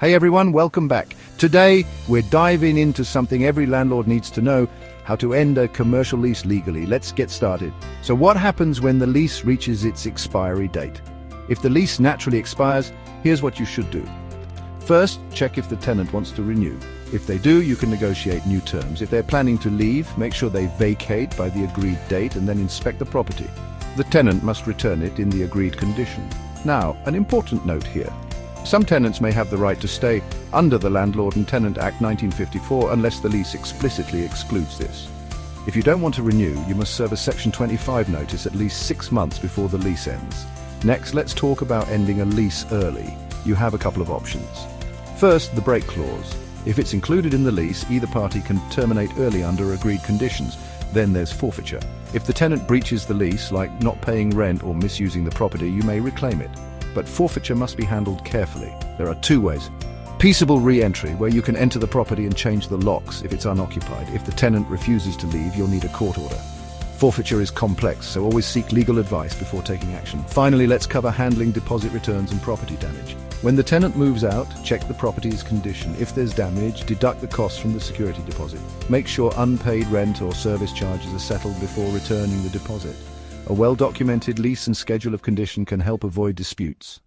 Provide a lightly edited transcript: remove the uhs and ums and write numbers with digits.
Hey everyone, welcome back. Today, we're diving into something every landlord needs to know: how to end a commercial lease legally. Let's get started. So what happens when the lease reaches its expiry date? If the lease naturally expires, here's what you should do. First, check if the tenant wants to renew. If they do, you can negotiate new terms. If they're planning to leave, make sure they vacate by the agreed date and then inspect the property. The tenant must return it in the agreed condition. Now, an important note here. Some tenants may have the right to stay under the Landlord and Tenant Act 1954 unless the lease explicitly excludes this. If you don't want to renew, you must serve a Section 25 notice at least 6 months before the lease ends. Next, let's talk about ending a lease early. You have a couple of options. First, the break clause. If it's included in the lease, either party can terminate early under agreed conditions. Then there's forfeiture. If the tenant breaches the lease, like not paying rent or misusing the property, you may reclaim it. But forfeiture must be handled carefully. There are 2 ways. Peaceable re-entry, where you can enter the property and change the locks if it's unoccupied. If the tenant refuses to leave, you'll need a court order. Forfeiture is complex, so always seek legal advice before taking action. Finally, let's cover handling deposit returns and property damage. When the tenant moves out, check the property's condition. If there's damage, deduct the costs from the security deposit. Make sure unpaid rent or service charges are settled before returning the deposit. A well-documented lease and schedule of condition can help avoid disputes.